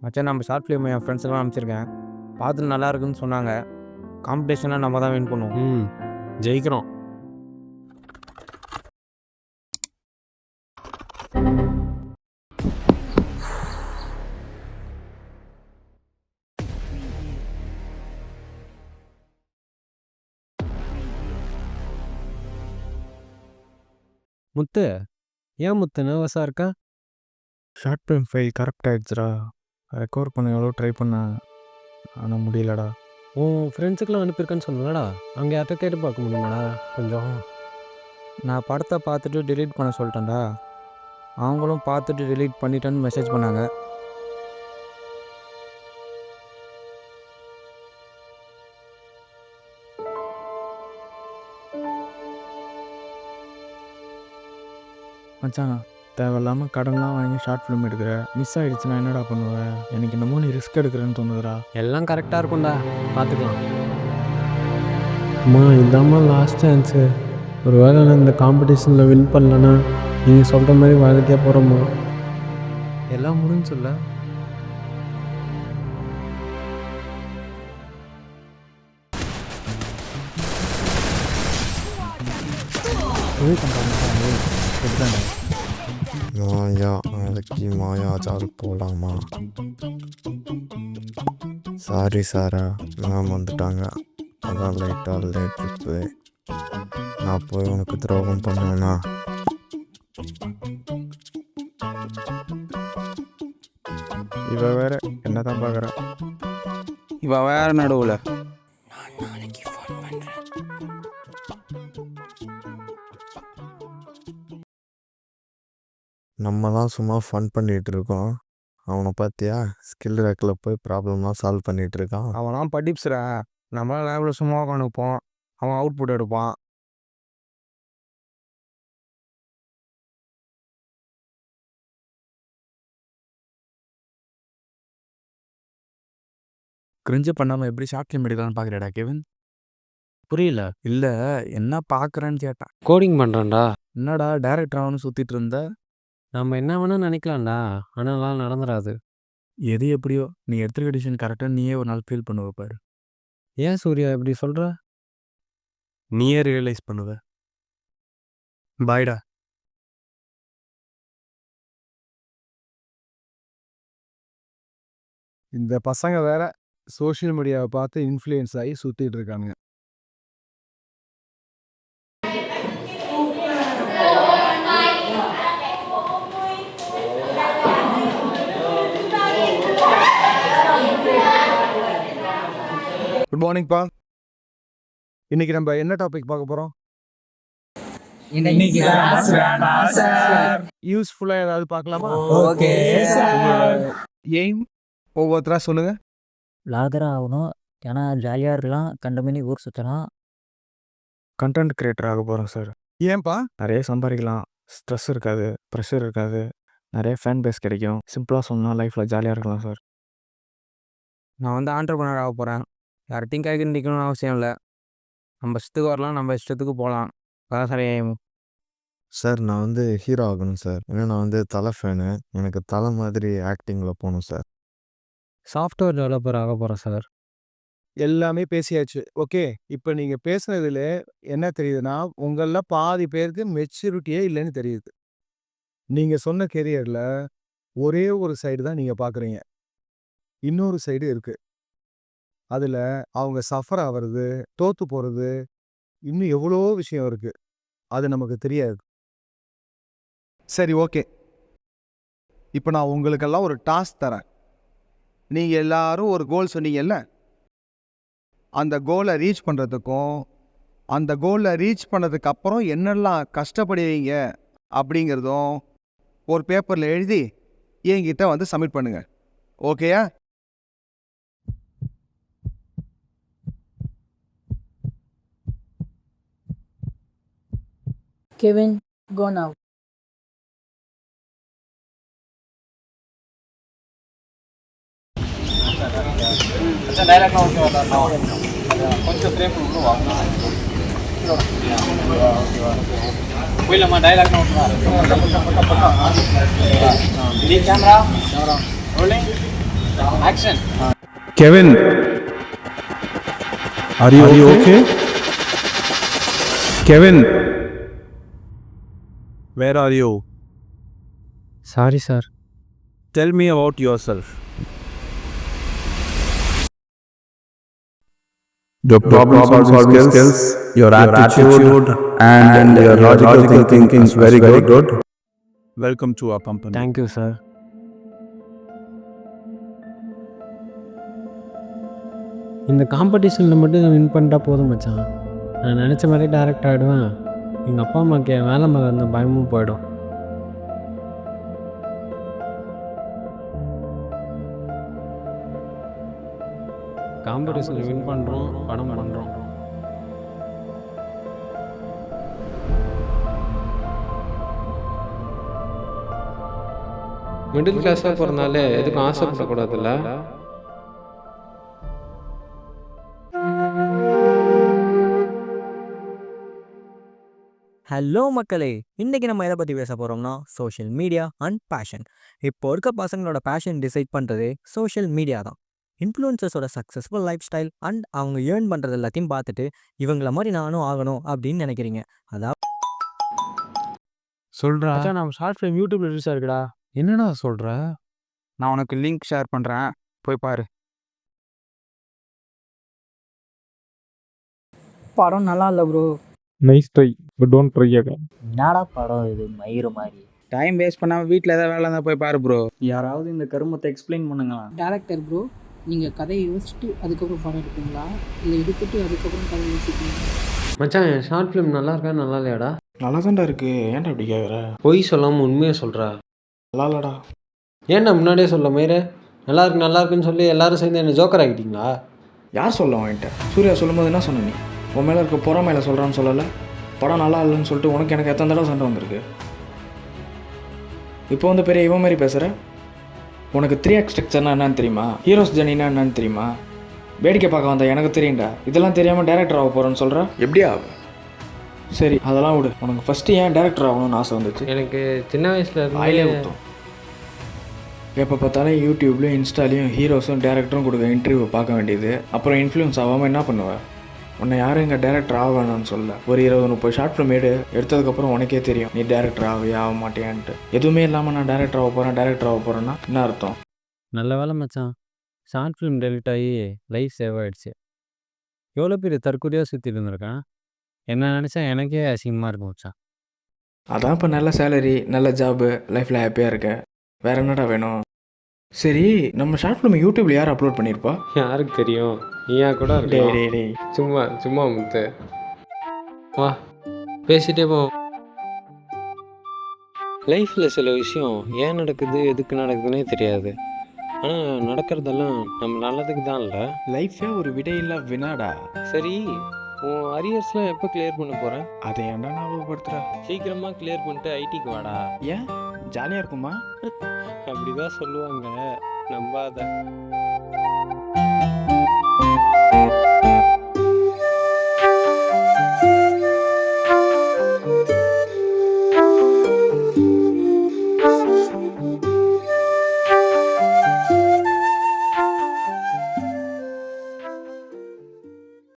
மச்சான் நம்ம short film என் ஃப்ரெண்ட்ஸுக்கெல்லாம் அனுப்பிச்சிருக்கேன். பார்த்துட்டு நல்லா இருக்குன்னு சொன்னாங்க. காம்படிஷனில் நம்ம தான் வின் பண்ணுவோம். ஜெயிக்கிறோம். முத்து, ஏன் முத்து நர்வஸாக இருக்கா? ஷார்ட் ஃபிலிம் ஃபைல் கரெக்ட் ஆகிடுச்சுடா. ரெக்கவர் பண்ண எவ்வளோ ட்ரை பண்ணேன், ஆனால் முடியலடா. உன் ஃப்ரெண்ட்ஸுக்கெல்லாம் அனுப்பியிருக்கேன்னு சொன்னலடா, அங்கே யார்கிட்ட கேட்டு பார்க்க முடியுமாடா கொஞ்சம்? நான் படத்தை பார்த்துட்டு டெலீட் பண்ண சொல்லிட்டேன்டா. அவங்களும் பார்த்துட்டு டெலீட் பண்ணிட்டேன்னு மெசேஜ் பண்ணாங்க. மச்சான், தேவையில்லாமல் கடன்லாம் வாங்கி ஷார்ட் ஃபிலிம் எடுக்கிற. மிஸ் ஆகிடுச்சுன்னா என்னடா பண்ணுவேன்? எனக்கு என்னமோ நீ ரிஸ்க் எடுக்கிறேன்னு தோணுதுடா. எல்லாம் கரெக்டாக இருக்கும்டா, பார்த்துக்கலாம். அம்மா இதாம்மா லாஸ்ட் சான்ஸு. ஒரு வேளை நான் இந்த காம்படிஷனில் வின் பண்ணலன்னா நீங்கள் சொல்கிற மாதிரி வாழ்க்கையாக போகிறோம்மா. எல்லாம் முடிஞ்சு சொல்ல. மாயா நாளைக்கு மாயாஜால் போகலாமா? சாரி சாரா, மேம் வந்துட்டாங்க, அதான் லைட்டாக லேட் இருக்குது. நான் போய் உனக்கு துரோகம் பண்ணுவேண்ணா? இவ வேற என்ன தான் பார்க்குறா. இவ வேற நடுவில். நம்ம தான் சும்மா ஃபன் பண்ணிகிட்டு இருக்கோம். அவனை பார்த்தியா, ஸ்கில் ரேக்கில் போய் ப்ராப்ளம்லாம் சால்வ் பண்ணிகிட்டு இருக்கான். அவனாம் படிப்ஸ்ரா. நம்மளாம் லேபில் சும்மா உட்காந்துப்போம், அவன் அவுட்புட் எடுப்பான். கிரிஞ்சு பண்ணாமல் எப்படி ஷார்ட் ஃபிலிம் எடுக்கலான்னு பார்க்குறடா கெவின்? புரியல. இல்லை, என்ன பார்க்குறேன்னு கேட்டேன். கோடிங் பண்ணுறேன்டா. என்னடா டேரக்டர் ஆகணும்னு சுற்றிட்டு இருந்த? நம்ம என்ன வேணால் நினைக்கலாம்டா, ஆனால் எல்லாம் நடந்துடாது. எது எப்படியோ, நீ எடுத்துருக்க டிசிஷன் கரெக்டாக நீயே ஒரு நாள் ஃபீல் பண்ணுவ பாரு. ஏன் சூர்யா இப்படி சொல்கிற? நீயே ரியலைஸ் பண்ணுவ. பாய்டா. இந்த பசங்க வேற சோஷியல் மீடியாவை பார்த்து இன்ஃப்ளூயன்ஸ் ஆகி சுற்றிட்டு இருக்கானுங்க. குட் மார்னிங்ப்பா. இன்னைக்கு நம்ம என்ன டாபிக் பார்க்க போகிறோம்? யூஸ்ஃபுல்லாக ஏதாவது பார்க்கலாமா? எய்ம் ஒவ்வொருத்தரா சொல்லுங்க. லாகராக ஆகணும், ஏன்னா ஜாலியாக இருக்கலாம், கண்டமேனி ஊர் சுற்றலாம். கண்டென்ட் கிரியேட்டர் ஆக போகிறோம் சார். ஏன்பா? நிறைய சம்பாதிக்கலாம், ஸ்ட்ரெஸ் இருக்காது, ப்ரெஷர் இருக்காது, நிறைய ஃபேன் பேஸ் கிடைக்கும். சிம்பிளாக சொன்னால் லைஃப்பில் ஜாலியாக இருக்கலாம் சார். நான் வந்து ஆண்டர்ப்ரனர் ஆக போகிறேன். யார்கிட்டையும் கைக்கு நிற்கணும்னு அவசியம் இல்லை. நம்ம இஷ்டத்துக்கு வரலாம், நம்ம இஷ்டத்துக்கு போகலாம். அதான் சார் எய்ம். சார், நான் வந்து ஹீரோ ஆகணும் சார். ஏன்னா நான் வந்து தலை ஃபேனு. எனக்கு தலை மாதிரி ஆக்டிங்கில் போகணும் சார். சாஃப்ட்வேர் டெவலப்பர் ஆக போகிறேன் சார். எல்லாமே பேசியாச்சு. ஓகே, இப்போ நீங்கள் பேசுனதுல என்ன தெரியுதுன்னா, உங்களில் பாதி பேருக்கு மெச்சூரிட்டியே இல்லைன்னு தெரியுது. நீங்கள் சொன்ன கெரியரில் ஒரே ஒரு சைடு தான் நீங்கள் பார்க்குறீங்க. இன்னொரு சைடு இருக்குது. அதில் அவங்க சஃபர் ஆகிறது, தோற்று போகிறது, இன்னும் எவ்வளோ விஷயம் இருக்குது. அது நமக்கு தெரியாது. சரி, ஓகே. இப்போ நான் உங்களுக்கெல்லாம் ஒரு டாஸ்க் தரேன். நீங்கள் எல்லாரும் ஒரு கோல் சொன்னீங்கல்ல, அந்த கோலை ரீச் பண்ணுறதுக்கும் அந்த கோலை ரீச் பண்ணதுக்கு அப்புறம் என்னெல்லாம் கஷ்டப்படுவீங்க அப்படிங்கிறதும் ஒரு பேப்பரில் எழுதி என்கிட்ட வந்து சப்மிட் பண்ணுங்கள். ஓகேயா? Kevin, go now. கொஞ்சம் ஃப்ரேம் போயிடலாமா? Dialogue camera rolling. Action. Kevin, are you okay? Kevin, Where are you? Sorry sir. Tell me about yourself. your problem-solving skills, your attitude, and your logical thinking is very good. Welcome to our company. Thank you sir. இந்த காம்படிஷனில் மட்டும் நான் win பண்ணிட்டா போதும் மச்சான். நான் நினச்ச மாதிரி டேரக்ட் ஆகிடுவேன். எங்கள் அப்பா அம்மாவுக்கு என் வேலை மேலே இருந்த பயமும் போயிடும். காம்படிஷனில் வின் பண்ணுறோம், படம் பண்ணுறோம். மிடில் கிளாஸாக பிறந்தாலே எதுக்கும் ஆசைப்படக்கூடாதுல்ல. ஹலோ மக்களே, இன்றைக்கி நம்ம எதை பற்றி பேச போகிறோம்னா சோஷியல் மீடியா அண்ட் பேஷன். இப்போ இருக்க பசங்களோட பேஷன் டிசைட் பண்ணுறதே சோஷியல் மீடியா தான். இன்ஃப்ளூயன்சர்ஸோட சக்ஸஸ்ஃபுல் லைஃப் ஸ்டைல் அண்ட் அவங்க ஏர்ன் பண்ணுறது எல்லாத்தையும் பார்த்துட்டு இவங்கள மாதிரி நானும் ஆகணும் அப்படின்னு நினைக்கிறீங்க. அதாவது சொல்றா. மச்சான், நம்ம ஷார்ட் ஃபிலிம் யூடியூப்ல ரிலீஸ் ஆயிருக்குடா. என்னடா சொல்ற? நான் உனக்கு லிங்க் ஷேர் பண்றேன், போய் பாரு. படம் நல்லா இல்லை bro. Nice try but don't try again. என்னடா படம் இது மயிறு மாதிரி. டைம் வேஸ்ட் பண்ணாம வீட்டில் ஏதாவது வேலை இருந்தால் போய் பாரு ப்ரோ. யாராவது இந்த கருமத்தை எக்ஸ்பிளைன் பண்ணுங்களா? டேரக்டர் ப்ரோ, நீங்கள் கதையை யோசிச்சுட்டு அதுக்கப்புறம் படம் எடுப்பீங்களா, இல்லை எடுத்துட்டு அதுக்கப்புறம் கதை யோசிப்பீங்களா? மச்சான், என் ஷார்ட் ஃபிலிம் நல்லா இருக்கா நல்லா இல்லையாடா? நல்லா தான்டா இருக்கு. ஏன்டா அப்படி கேட்குற? பொய் சொல்லாமல் உண்மையை சொல்கிறா. நல்லா இல்லடா. ஏன்டா முன்னாடியே சொல்ல மயிறு? நல்லா இருக்குன்னு சொல்லி எல்லாரும் சேர்ந்து என்ன ஜோக்கர் ஆகிட்டீங்களா? யார் சொல்ல வாங்கிட்ட? சூர்யா சொல்லும்போது என்ன சொன்ன நீ? உன் மேலே இருக்க பொறாமையில சொல்கிறான்னு சொல்லலை. படம் நல்லா இல்லைன்னு சொல்லிட்டு உனக்கு எனக்கு எத்தனை தடவை சண்டை வந்திருக்கு. இப்போ வந்து பெரிய இவன் மாதிரி பேசுகிற. உனக்கு 3 ஆக்ட் ஸ்ட்ரக்சர்னா என்னன்னு தெரியுமா? ஹீரோஸ் ஜர்னினா என்னன்னு தெரியுமா? வேடிக்கை பார்க்க வந்த எனக்கு தெரியும்டா. இதெல்லாம் தெரியாமல் டேரக்டர் ஆக போகிறேன்னு சொல்கிற. எப்படி ஆகும்? சரி, அதெல்லாம் விடு. உனக்கு ஃபஸ்ட்டு ஏன் டேரக்டர் ஆகணும்னு ஆசை வந்துச்சு? எனக்கு சின்ன வயசுல வாயிலே இருந்து ஊற்றும். எப்போ பார்த்தாலும் யூடியூப்லேயும் இன்ஸ்டாலையும் ஹீரோஸும் டேரக்டரும் கொடுக்க இன்டர்வியூ பார்க்க வேண்டியது. அப்புறம் இன்ஃப்ளூயன்ஸ் ஆகாமல் என்ன பண்ணுவேன்? உன்னை யாரும் இங்கே டேரக்டர் ஆக வேணும்னு சொல்ல. ஒரு 20-30 ஷார்ட் ஃபிலிம் எடுத்ததுக்கப்புறம் உனக்கே தெரியும் நீ டேரக்டர் ஆகவே ஆக மாட்டேன்ட்டு. எதுவுமே இல்லாமல் நான் டேரக்டர் ஆக போகிறேன்னா என்ன அர்த்தம்? நல்ல வேலை மச்சான், ஷார்ட் ஃபிலிம் டெலிட் ஆகி லைஃப் சேவ் ஆகிடுச்சு. எவ்வளோ பெரிய தற்கொலையாக சுற்றிட்டு இருந்திருக்கேன். என்ன நினச்சா எனக்கே அசிங்கமாக இருக்கும் மச்சான். அதான் இப்போ நல்ல சேலரி, நல்ல ஜாபு, லைஃப்பில் ஹாப்பியாக இருக்க. வேற என்னடா வேணும்? சரி, நம்ம ஷார்ட் ஃபிலிம் யூடியூப்ல யார் அப்லோட் பண்ணியிருப்பா? யாருக்கு தெரியும்? நீயா கூட டேய் இருக்கலாம். டேய் டேய் சும்மா முத்து வா, பேசிட்டே போ. லைஃப்பில் சில விஷயம் ஏன் நடக்குது எதுக்கு நடக்குதுன்னே தெரியாது. ஆனால் நடக்கிறதெல்லாம் நம்ம நல்லதுக்கு தான் இல்லை. லைஃபே ஒரு விடையில்லா வினாடா. சரி, உன் அரியர்ஸ்லாம் எப்போ கிளியர் பண்ண போகிறேன்? அதை ஏன்டா ஞாபகப்படுத்துற? சீக்கிரமாக கிளியர் பண்ணிட்டு ஐடிக்கு வாடா. ஏன் ஜாலியாக இருக்குமா? அப்படிதான் சொல்லுவாங்க, நம்பாத.